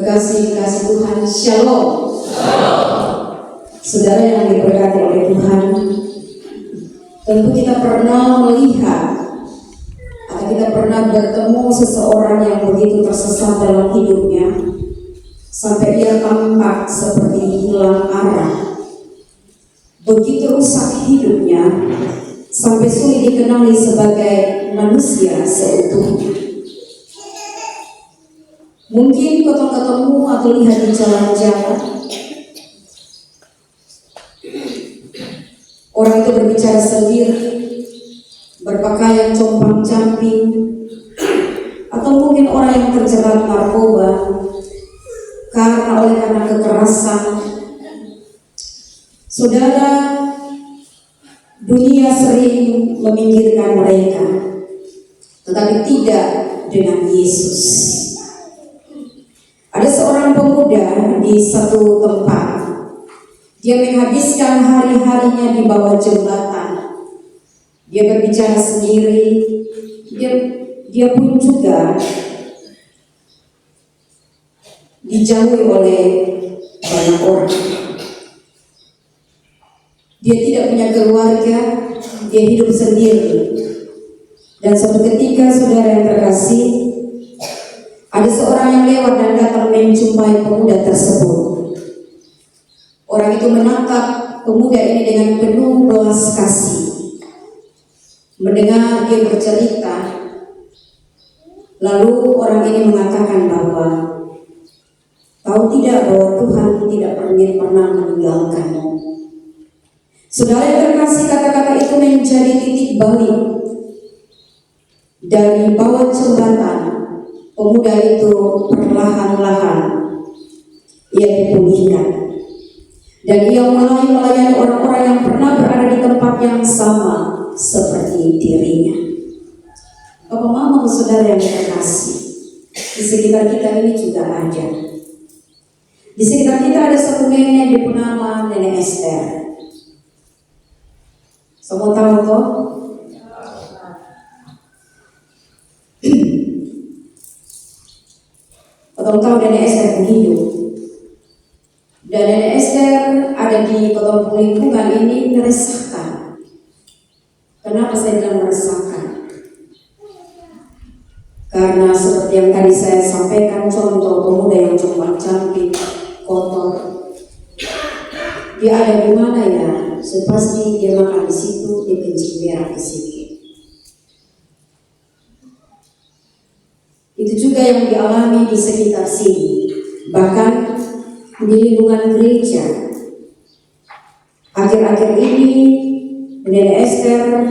Kasih Tuhan, Shalom. Saudara yang diberkati oleh Tuhan, tentu kita pernah melihat atau kita pernah bertemu seseorang yang begitu tersesat dalam hidupnya sampai ia tampak seperti hilang arah, begitu rusak hidupnya sampai sulit dikenali sebagai manusia seutuhnya. Mungkin kau ketemu atau lihat di jalan-jalan, orang itu berbicara sendiri, berpakaian compang-camping, atau mungkin orang yang terjerat narkoba karena kekerasan. Saudara, dunia sering meminggirkan mereka, tetapi tidak dengan Yesus. Ada seorang pemuda di satu tempat. Dia menghabiskan hari-harinya di bawah jembatan. Dia berbicara sendiri. Dia pun juga dijauhi oleh banyak orang. Dia tidak punya keluarga. Dia hidup sendiri. Dan suatu ketika, saudara yang terkasih, ada seorang yang lewat dan datang menjumpai pemuda tersebut. Orang itu menangkap pemuda ini dengan penuh belas kasih. Mendengar dia bercerita, lalu orang ini mengatakan bahwa tahu tidak bahwa Tuhan tidak pernah meninggalkanmu. Saudara yang terkasih, kata-kata itu menjadi titik balik. Dari bawah jembatan, pemuda itu perlahan-lahan ia dipulihkan, dan ia mulai melayani orang-orang yang pernah berada di tempat yang sama seperti dirinya. Bapak, mama, saudara yang terkasih, di sekitar kita ini juga ada. Di sekitar kita ada satu nenek bernama Nenek Esther. Semua tahu toh? Tahu Nenek Esther hidup, dan Nenek Esther ada di kota lingkungan ini meresahkan. Kenapa saya bilang meresahkan? Karena seperti yang tadi saya sampaikan, contoh pemuda yang cuma cantik, kotor, dia ada di mana ya? Pasti dia makan di situ, dia kencing berak di situ. Itu juga yang dialami di sekitar sini, bahkan di lingkungan gereja. Akhir-akhir ini Nenek Esther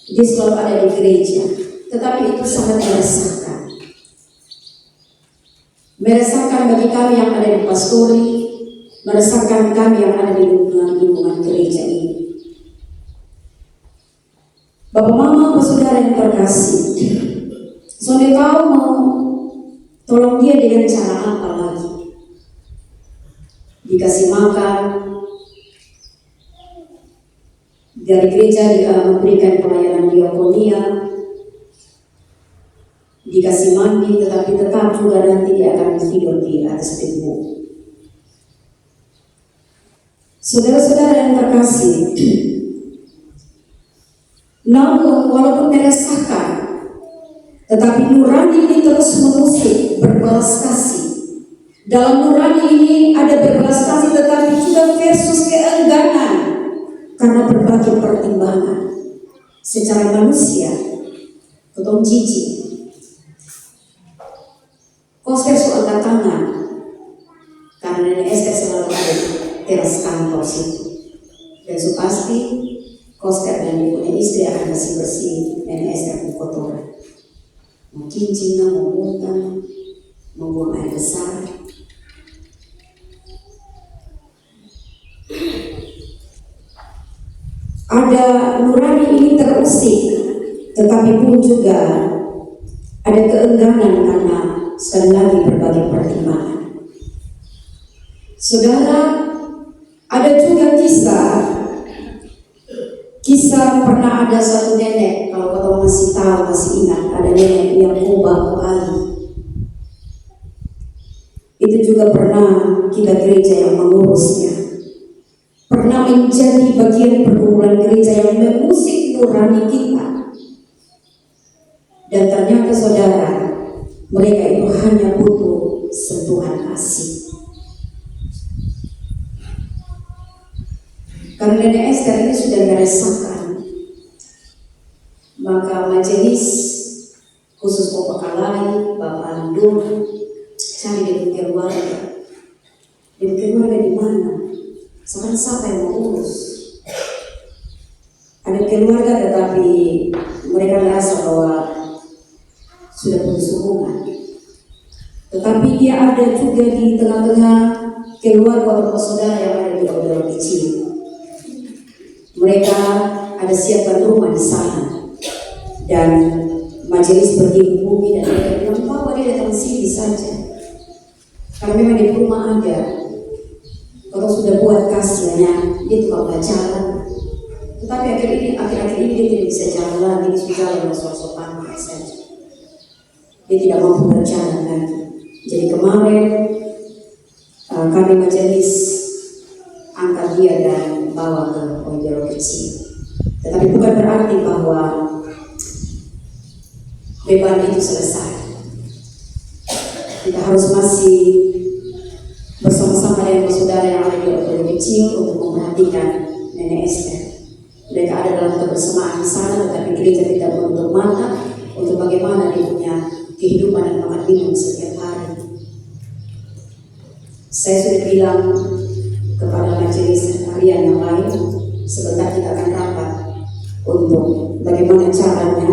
dia selalu ada di gereja, tetapi itu sangat meresahkan. Meresahkan bagi kami yang ada di pastori, meresahkan kami yang ada di lingkungan gereja ini. Bapak, mama, saudara yang terkasih, saudara tahu mau tolong dia dengan cara apa lagi? Dikasih makan, dari gereja dia memberikan pelayanan diakonia, dikasih mandi, tetapi tetap juga nanti dia akan tidur di atas tembok. Saudara-saudara yang terkasih, namun walaupun meresahkan, tetapi nurani ini terus mengusik berbelas kasih. Dalam nurani ini ada berbelas kasih, tetapi juga versus keengganan karena berbagai pertimbangan. Secara manusia, ketong jijik, koster angkat tangan, karena Nenek Esther selalu ada di teras kantor situ. Dan pasti koster dan dia punya istri akan bersih-bersih Nenek Esther punya kotoran. Mau cincin, mau muntah, mau buang air besar. Ada nurani ini terusik, tetapi pun juga ada keengganan karena sekali lagi berbagai pertimbangan. Saudara, ada juga kisah pernah ada satu nenek, kalau kau masih tahu, masih ingat, ada nenek yang ubah air. itu juga pernah kita gereja yang mengurusnya, pernah menjadi bagian perkumpulan gereja yang mengusik nurani kita. Dan ternyata saudara, mereka itu hanya butuh sentuhan kasih. Karena Nenek Esther ini sudah merasakan, maka majelis khusus Opakalai, Bapak Andung, cari di keluarga. Di keluarga di mana? Sekarang siapa yang mau urus? Ada keluarga tetapi mereka merasa bahwa sudah putus hubungan. Tetapi dia ada juga di tengah-tengah keluarga atau saudara yang ada di obrolan kecil. Mereka ada siapkan rumah di sana, dan majelis pergi hubungi dan mereka bilang, "Bapak dia datang sini saja, karena memang di rumah ada. Kalau sudah buat kasihnya, dia tukang jalan. Tetapi akhir-akhir ini dia tidak bisa jalan lagi, dia sudah jalan sok-sokan saja. Dia tidak mampu berjalan lagi. Jadi kemarin kami majelis angkat dia dan bawa ke pojok kecil. Tetapi bukan berarti bahwa beban itu selesai. Kita harus masih bersama-sama dengan saudara yang ada di pojok kecil untuk memperhatikan Nenek Esther. Mereka ada dalam kebersamaan di sana, tetapi gereja tidak menutup mata untuk bagaimana dia punya kehidupan dan makan minum setiap hari. Saya sudah bilang kepada majelis harian yang lain, sebentar kita akan rapat untuk bagaimana caranya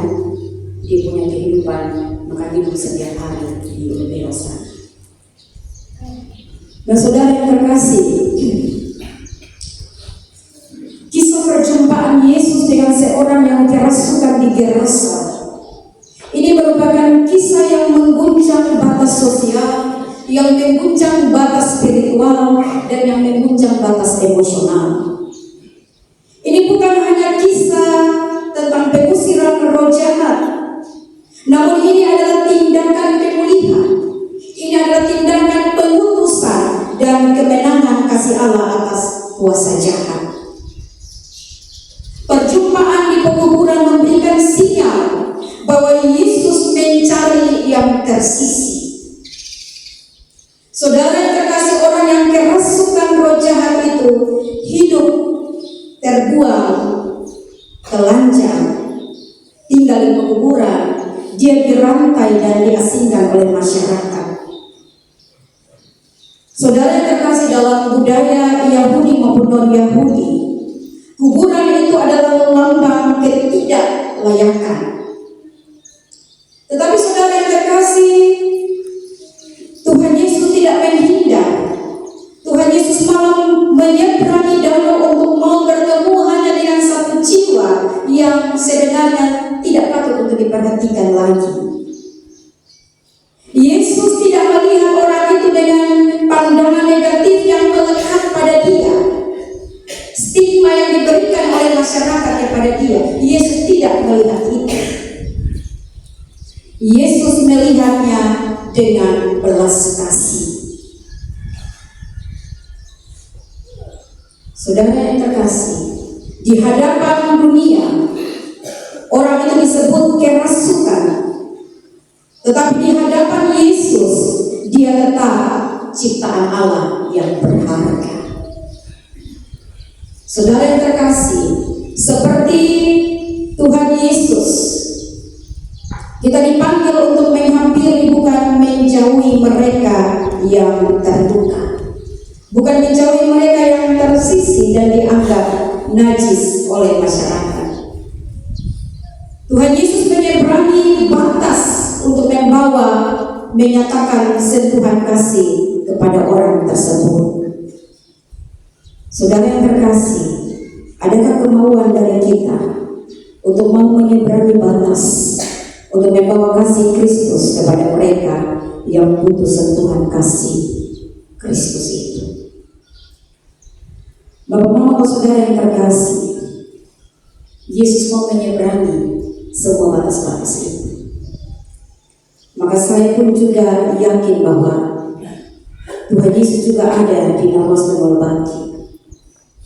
dia punya kehidupan makan minum setiap hari di UPBOSA. Dan saudara yang terkasih, kisah perjumpaan Yesus dengan seorang yang kerasukan di Gerasa ini merupakan kisah yang mengguncang batas sosial, yang mengguncang batas spiritual, dan yang mengguncang batas emosional. Ini bukan hanya kisah tentang pengusiran roh jahat, namun ini adalah tindakan pemulihan. Ini adalah tindakan pengutusan dan kemenangan kasih Allah atas kuasa jahat. Perjumpaan di pekuburan memberikan sinyal bahwa Yesus mencari yang tersisih. Saudara yang terkasih, orang yang kerasukan roh jahat itu hidup terbuang, telanjang, tinggal di pekuburan, dia dirantai dan diasingkan oleh masyarakat. Saudara yang terkasih, dalam budaya Yahudi maupun non-Yahudi, kuburan itu adalah lambang ketidaklayakan. Tetapi saudara yang terkasih, Tuhan Yesus tidak menghindar. Tuhan Yesus malah menyeberangi danau untuk mau bertemu hanya dengan satu jiwa yang sebenarnya tidak patut untuk diperhatikan lagi. Yesus tidak melihat orang itu dengan pandangan negatif yang melekat pada dia, stigma yang diberikan oleh masyarakat kepada dia. Yesus tidak melihat itu. Yesus melihatnya dengan belas kasih. Saudara yang terkasih, di hadapan dunia orang itu disebut kerasukan, tetapi di hadapan Yesus dia tetap ciptaan Allah yang berharga. Saudara yang terkasih, seperti Tuhan Yesus, kita dipanggil untuk menghampiri, bukan menjauhi mereka yang terluka, bukan menjauhi mereka yang tersisih dan dianggap najis oleh masyarakat. Tuhan Yesus menyeberangi batas untuk menyatakan sentuhan kasih kepada orang tersebut. Saudara yang terkasih, adakah kemauan dari kita untuk mau menyeberangi batas, untuk membawa kasih Kristus kepada mereka yang butuh sentuhan kasih Kristus itu? Bapak-bapak, saudara yang terkasih, Yesus mau menyeberangi semua batas-batas itu. Maka saya pun juga yakin bahwa Tuhan Yesus juga ada di Nawas Baki.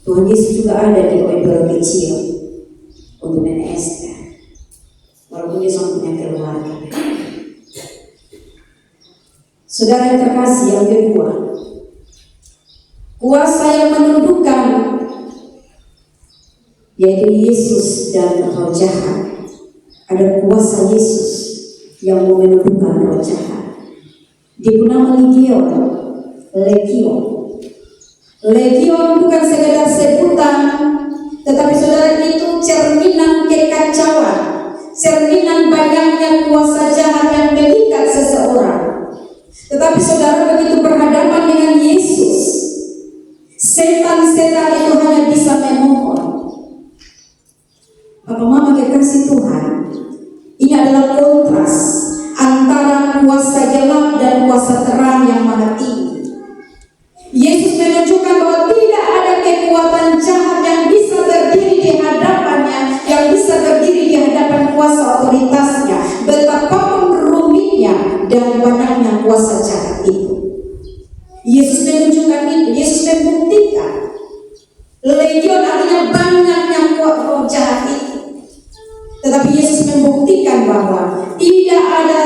Tuhan Yesus juga ada di OEB kecil untuk Nenek Esther, walaupun dia sudah punya keluarga. Saudara yang terkasih, yang kedua, kuasa yang menundukkan, yaitu Yesus dan roh jahat. Ada kuasa Yesus yang menundukkan roh jahat. Dibernama Legion. Legion bukan sekedar sebutan, tetapi saudara itu cerminan kekacauan, cerminan banyaknya kuasa jahat yang mengikat seseorang. Tetapi saudara begitu berhadapan dengan Yesus, setan-setan itu hanya bisa memohon. Bapak Mama kekasih Tuhan, ini adalah kontras antara kuasa gelap dan kuasa terang yang maha tinggi. Yesus menunjukkan bahwa tidak ada kekuatan jahat yang bisa berdiri di hadapannya, yang bisa berdiri di hadapan kuasa otoritasnya, betapapun rumitnya dan banyaknya kuasa jahat itu. Yesus menunjukkan itu, Yesus membuktikan. Legion artinya banyaknya kuasa roh jahat itu. Tetapi Yesus membuktikan bahwa tidak ada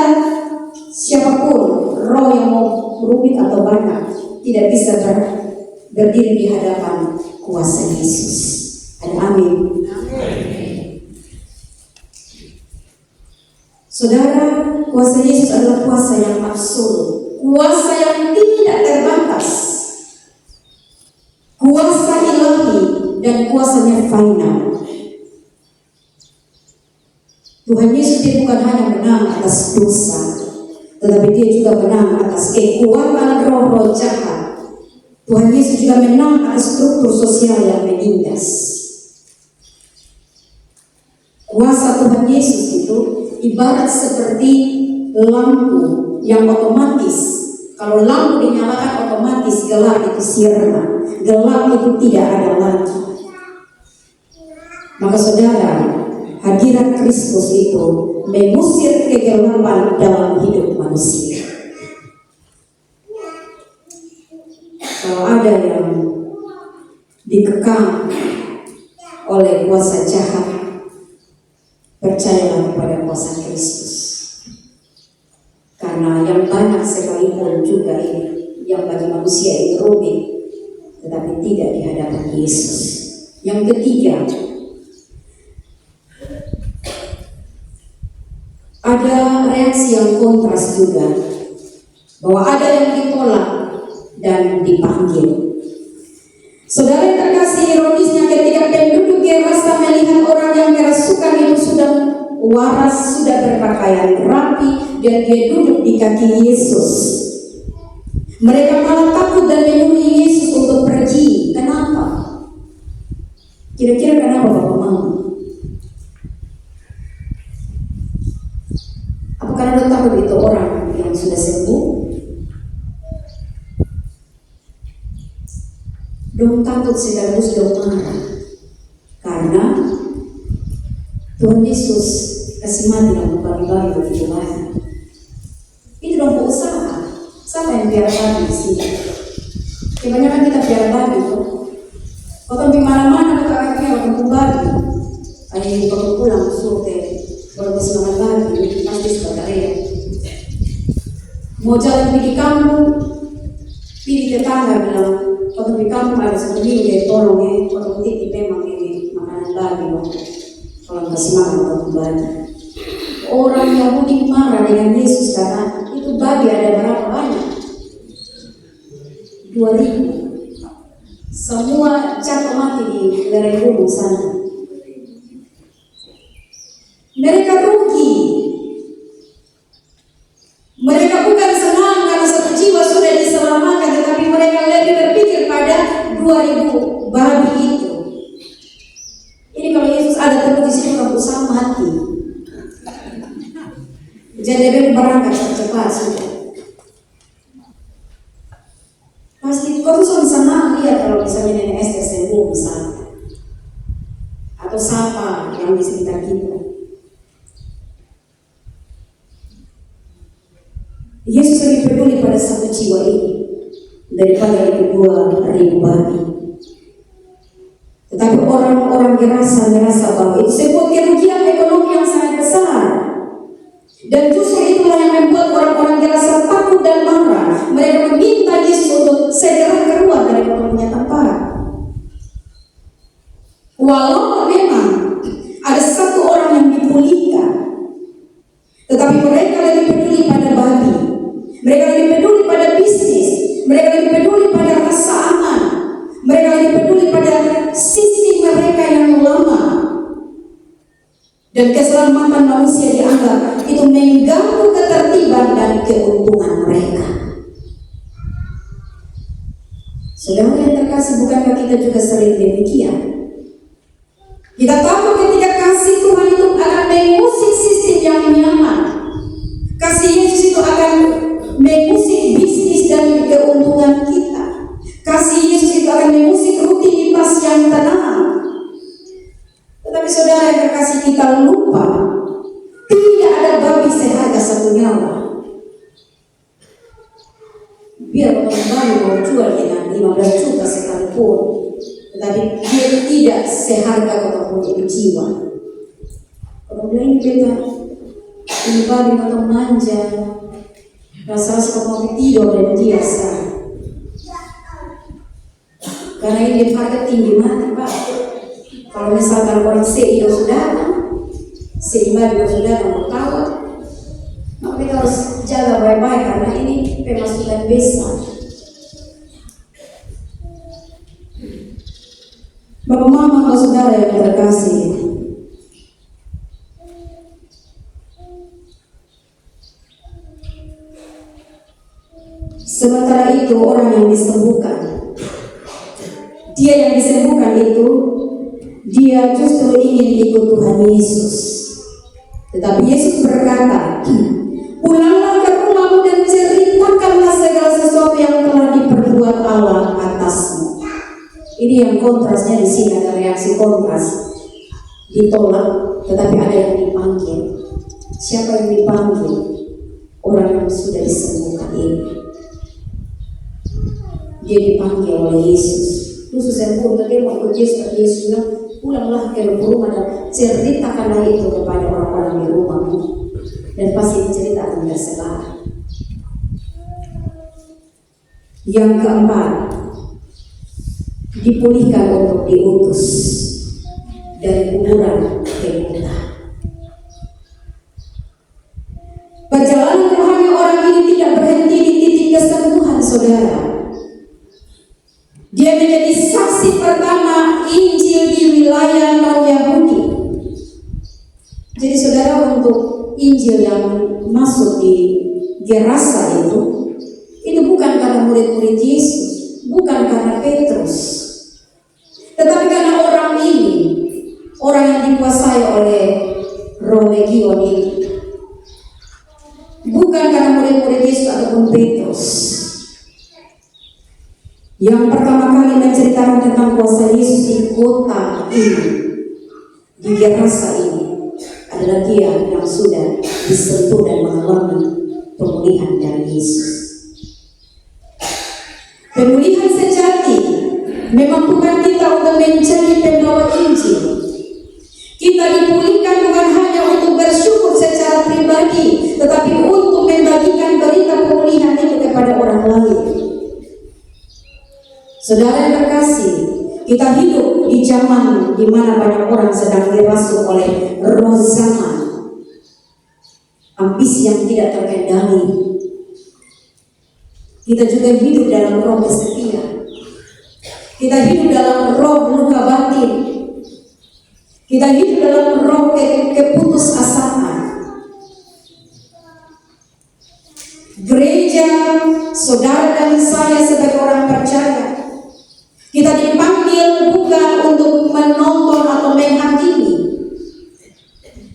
siapapun roh yang mau rumit atau banyak tidak bisa berdiri di hadapan kuasa Yesus. Ada amin. Saudara, kuasa Yesus adalah kuasa yang absolut, kuasa yang tidak terbatas, kuasa ilahi dan kuasanya final. Tuhan Yesus dia bukan hanya menang atas dosa, tetapi dia juga menang atas kekuatan roh-roh jahat. Tuhan Yesus juga menang atas struktur sosial yang menindas. Kuasa Tuhan Yesus itu ibarat seperti lampu yang otomatis. Kalau lampu dinyalakan otomatis gelap itu sirna, gelap itu tidak ada lagi. Maka saudara, hadirat Kristus itu mengusir kegelapan dalam hidup manusia. Kalau ada yang dikekang oleh kuasa jahat, percayalah kepada kuasa Kristus. Karena yang banyak sekalipun juga ini, yang bagi manusia itu rumit, tetapi tidak di hadapan Yesus. Yang ketiga, ada reaksi yang kontras juga, bahwa ada yang ditolak dan dipanggil. Saudara yang terkasih, ironisnya ketika penduduk Gerasa melihat orang yang kerasukan itu sudah waras, sudah berpakaian rapi, dan dia duduk di kaki Yesus, mereka malah takut dan menyuruh Yesus untuk pergi. Kenapa? Kira-kira kenapa Bapak Mama? Apa karena takut itu orang yang sudah sembuh? Dong takut sekaligus dong marah, karena Tuhan Yesus kasih mati dan bagi-bagi begitu banyak. Itu dong usaha. Siapa yang biar babi di sini? Kebanyakan kita biar babi tuh. Kalau di mana-mana kita akhirnya waktu babi, ada yang baru pulang suruh baru kesenangan babi, pasti sudah teriak. Mau jalan pergi kampung, pilih tetangga bilang, kalau di kampung ada seperti ini, tolong ya, kalau titip memang ini makanan babi loh. Kalau kasih makan waktu babi. Orang Yahudi marah dengan Yesus karena itu babi ada berapa banyak? 2.000. Semua jatuh mati di lereng gunung sana. Mereka rugi. Mereka bukan senang karena satu jiwa sudah diselamatkan, tetapi mereka lebih berpikir pada 2.000 babi itu. Ini kalau Yesus ada terus di sini kamu usah mati. Jadi dia berangkat cepat sudah. Pasti kau tuh senang lihat kalau misalnya Nenek Esther sembuh misalnya, atau siapa yang di sekitar kita. Yesus lebih peduli pada satu jiwa ini daripada itu 2.000 babi. Tetapi orang-orang Gerasa merasa bahwa itu sebuah kerugian ekonomi yang sangat besar. Dan justru itulah yang membuat orang-orang Gerasa takut dan marah. Mereka meminta Yesus untuk segera keluar dari punya tempat. Walau memang ada satu orang yang dipulihkan, tetapi mereka lebih peduli pada babi. Mereka lebih peduli pada bisnis. Mereka lebih peduli pada rasa aman. Mereka lebih peduli pada sistem mereka yang lama. Dan keselamatan manusia dianggap itu mengganggu ketertiban dan keuntungan mereka. Saudara yang terkasih, bukankah kita juga sering demikian? Kita tahu ketika kasih Tuhan itu akan mengusik sistem yang nyaman. Kasih Yesus itu akan mengusik bisnis dan keuntungan kita. Kasih Yesus itu akan mengusik rutinitas yang tenang. Tetapi saudara yang terkasih, kita lupa tidak ada babi seharga satu nyawa. Biar babi mau jual dengan 15 juta sekalipun, tetapi dia tidak seharga kalau punya jiwa. Kalau bilang ini beta, ini babi atau manja, rasa-rasa mau tidur dan biasa. Karena ini harga tinggi mati, Pak. Kalau misalkan orang seido saudara, seimbang saudara mau tahu, maka kita harus jaga baik-baik karena ini pemasukan besar. Bapak mama saudara yang terkasih, sementara itu orang yang disembuhkan, dia yang disembuhkan itu, dia justru ingin ikut Tuhan Yesus. Tetapi Yesus berkata, pulanglah ke rumahmu dan ceritakanlah segala sesuatu yang telah diperbuat Allah atasmu. Ini yang kontrasnya di sini, ada reaksi kontras. Ditolak, tetapi ada yang dipanggil. Siapa yang dipanggil? Orang yang sudah disembuhkan ini. Dia dipanggil oleh Yesus. Khusus sembuh, dia mau ikut Yesus. Yesus bilang, pulanglah ke rumah dan ceritakanlah itu kepada orang-orang di rumahmu, dan pasti cerita akan tersebar. Yang keempat, dipulihkan untuk diutus dari kuburan ke kota. Perjalanan rohani orang ini tidak berhenti di titik kesembuhan, saudara. Dia menjadi saksi pertama Injil di wilayah non-Yahudi. Jadi saudara, untuk Injil yang masuk di Gerasa itu bukan karena murid-murid Yesus, bukan karena Petrus, tetapi karena orang ini, orang yang dikuasai oleh roh legion ini. Bukan karena murid-murid Yesus ataupun Petrus. Yang pertama kali menceritakan tentang kuasa Yesus di kota ini, di Gerasa ini, adalah dia yang sudah disentuh dan mengalami pemulihan dari Yesus. Pemulihan sejati memang bukan kita untuk menjadi pembawa Injil. Kita dipulihkan bukan hanya untuk bersyukur secara pribadi, tetapi untuk membagikan berita pemulihan itu kepada orang lain. Saudara yang terkasih, kita hidup di zaman di mana banyak orang sedang dirasuk oleh roh zaman, ambisi yang tidak terkendali. Kita juga hidup dalam roh kesetiaan. Kita hidup dalam roh luka batin. Kita hidup dalam roh keputusasaan. Gereja, saudara dan saya sebagai orang percaya, kita dipanggil bukan untuk menonton atau menghakimi,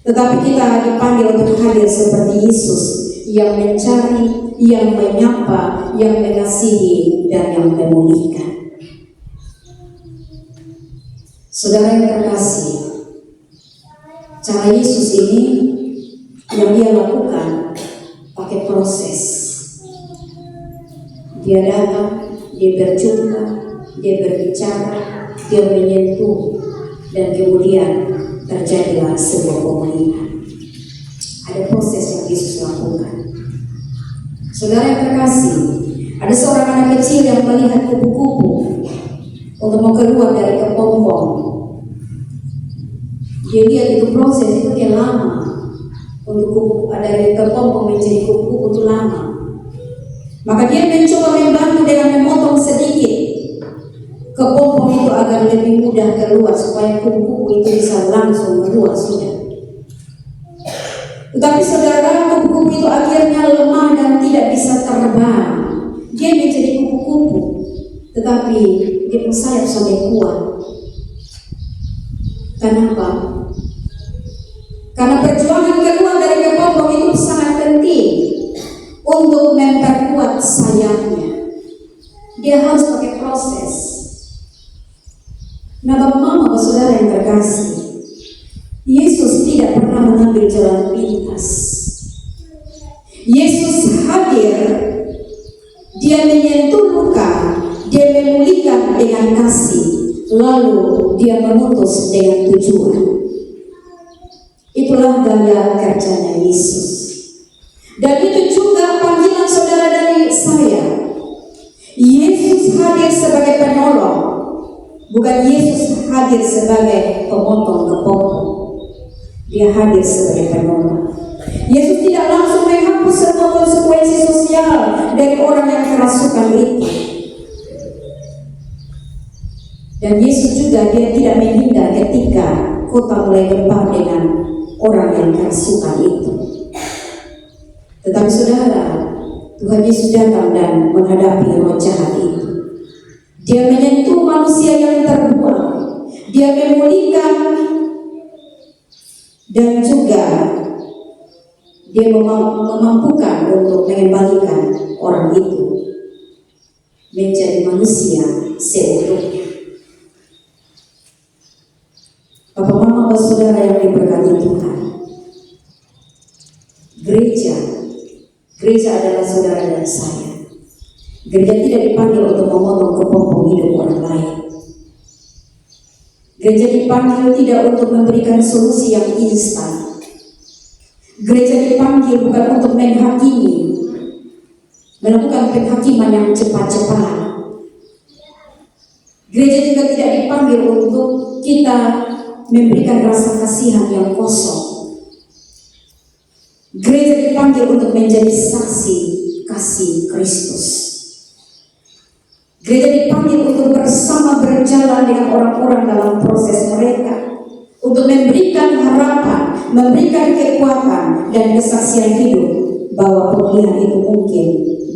tetapi kita dipanggil untuk hadir seperti Yesus yang mencari, yang menyapa, yang mengasihi, dan yang memulihkan. Saudara yang terkasih, cara Yesus ini yang dia lakukan pakai proses. Dia datang, dia berjumpa, dia berbicara, dia menyentuh, dan kemudian terjadilah sebuah pemulihan. Ada proses yang Yesus lakukan. Saudara yang terkasih, ada seorang anak kecil yang melihat kupu-kupu untuk mau keluar dari kepompong. Dia lihat itu proses itu dia lama. Untuk kupu dari kepompong menjadi kupu-kupu itu lama. Maka dia mencoba membantu dengan memotong sedikit kepompong itu agar lebih mudah keluar supaya kupu-kupu itu bisa langsung keluar sudah. Tetapi saudara, kupu-kupu itu akhirnya lemah dan tidak bisa terbang. Dia menjadi kupu-kupu, tetapi dia bersayap sampai kuat. Kenapa? Karena perjuangan keluar dari kepompong itu sangat penting untuk memperkuat sayapnya. Dia harus pakai proses. Nah, Bapak Mama, saudara yang terkasih, Yesus tidak pernah mengambil jalan pintas. Yesus hadir, dia menyentuh luka, dia memulihkan dengan kasih, lalu dia memutus dengan tujuan. Itulah gaya kerjanya Yesus. Dan itu juga panggilan saudara dari saya. Yesus hadir sebagai penolong, bukan Yesus hadir sebagai pemotong kepompong. Dia hadir sebagai penolong. Yesus tidak langsung menghapus semua konsekuensi sosial dari orang yang kerasukan itu. Dan Yesus juga dia tidak menghindar ketika kota mulai gempar dengan orang yang kerasukan itu. Tetapi saudara, Tuhan Yesus datang dan menghadapi roh jahat itu. Dia menyentuh manusia yang terbuang. Dia memulihkan dan juga dia memampukan untuk mengembalikan orang itu menjadi manusia seutuhnya. Bapak Mama, saudara yang diberkati Tuhan, gereja adalah saudara dan saya. Gereja tidak dipanggil untuk memotong kepompong hidup orang lain. Gereja dipanggil tidak untuk memberikan solusi yang instan. Gereja dipanggil bukan untuk menghakimi, melakukan penghakiman yang cepat-cepat. Gereja juga tidak dipanggil untuk kita memberikan rasa kasihan yang kosong. Gereja dipanggil untuk menjadi saksi kasih Kristus. Gereja dipanggil untuk bersama berjalan dengan orang-orang dalam proses mereka, untuk memberikan harapan, memberikan kekuatan dan kesaksian hidup bahwa pemulihan itu mungkin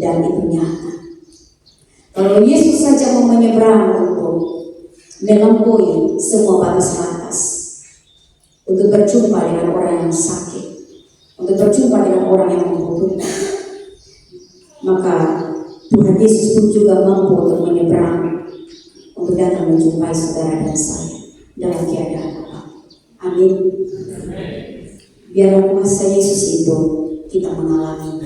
dan itu nyata. Kalau Yesus saja mau menyeberang untuk melampaui semua batas-batas, untuk berjumpa dengan orang yang sakit, untuk berjumpa dengan orang yang membutuhkan, maka Tuhan Yesus pun juga mampu untuk menyeberang, untuk datang menjumpai saudara dan saya dalam keadaan apa. Amin. Biarlah kuasa Yesus itu kita mengalami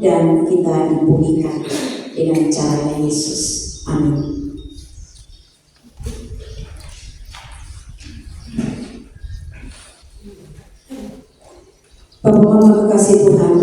dan kita dipulihkan dengan cara Yesus. Amin. Bapak Mama kekasih Tuhan,